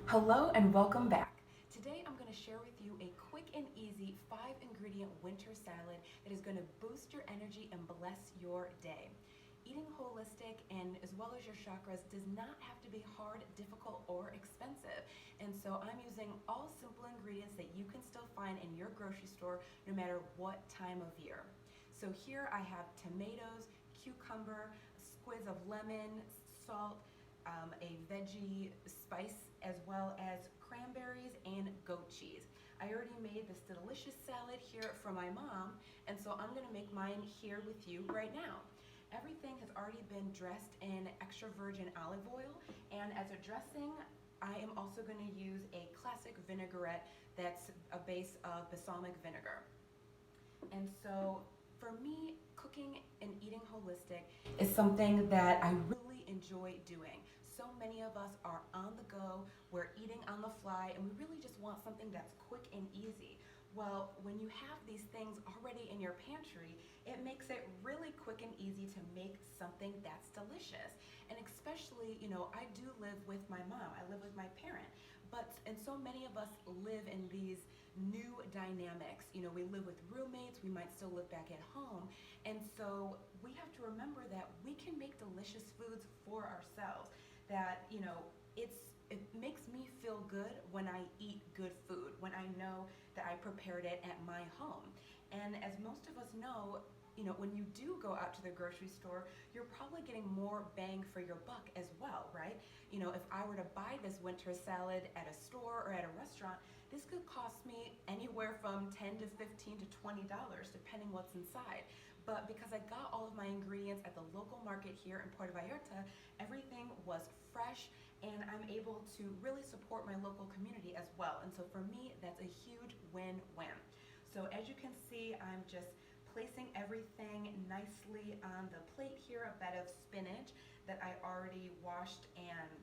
Hello and welcome back. Today I'm going to share with you a quick and easy 5-ingredient winter salad that is going to boost your energy and bless your day. Eating holistic and as well as your chakras does not have to be hard, difficult, or expensive. And so I'm using all simple ingredients that you can still find in your grocery store no matter what time of year. So here I have tomatoes, cucumber, a squeeze of lemon, salt, a veggie spice, as well as cranberries and goat cheese. I already made this delicious salad here for my mom, and so I'm gonna make mine here with you right now. Everything has already been dressed in extra virgin olive oil, and as a dressing, I am also going to use a classic vinaigrette that's a base of balsamic vinegar. And so for me, cooking and eating holistic is something that I really enjoy doing. So many of us are on the go, we're eating on the fly, and we really just want something that's quick and easy. Well, when you have these things already in your pantry, it makes it really quick and easy to make something that's delicious. And especially, I do live with my mom, I live with my parent, and so many of us live in these new dynamics. We live with roommates, we might still live back at home, and so we have to remember that we can make delicious foods for ourselves. That it makes me feel good when I eat good food, when I know that I prepared it at my home. And as most of us know, when you do go out to the grocery store, you're probably getting more bang for your buck as well, right? If I were to buy this winter salad at a store or at a restaurant, this could cost me anywhere from $10 to $15 to $20, depending what's inside. But because I got all of my ingredients at the local market here in Puerto Vallarta, everything was fresh, and I'm able to really support my local community as well. And so for me, that's a huge win-win. So as you can see, I'm just placing everything nicely on the plate here, a bed of spinach that I already washed and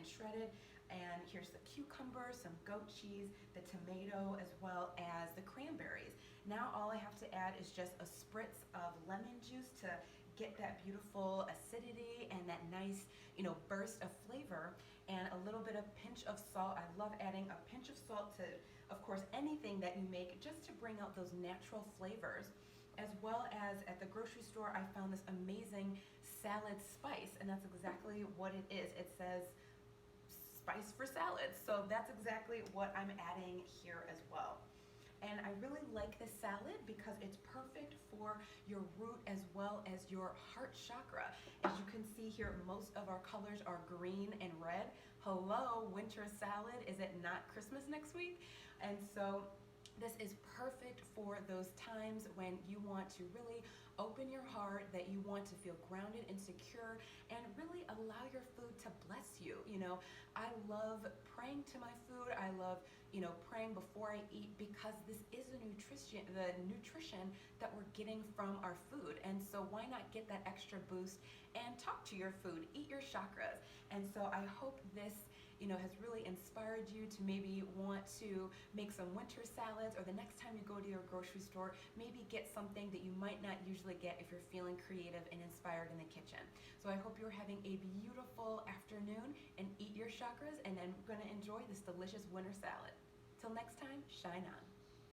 shredded. And here's the cucumber, some goat cheese, the tomato, as well as the cranberries. Now all I have to add is just a spritz of lemon juice to get that beautiful acidity and that nice, burst of flavor, and a little bit of pinch of salt. I love adding a pinch of salt to, of course, anything that you make, just to bring out those natural flavors. As well as at the grocery store, I found this amazing salad spice, and that's exactly what it is. It says spice for salads. So that's exactly what I'm adding here as well. And I really like this salad because it's perfect for your root as well as your heart chakra. As you can see here, most of our colors are green and red. Hello, winter salad. Is it not Christmas next week? And so this is perfect for those times when you want to really open your heart, that you want to feel grounded and secure, and really allow your food to bless you. I love praying to my food. I love, praying before I eat, because this is the nutrition that we're getting from our food. And so why not get that extra boost and talk to your food, eat your chakras. And so I hope this has really inspired you to maybe want to make some winter salads, or the next time you go to your grocery store, maybe get something that you might not usually get if you're feeling creative and inspired in the kitchen. So I hope you're having a beautiful afternoon, and eat your chakras, and then we're going to enjoy this delicious winter salad. Till next time, shine on.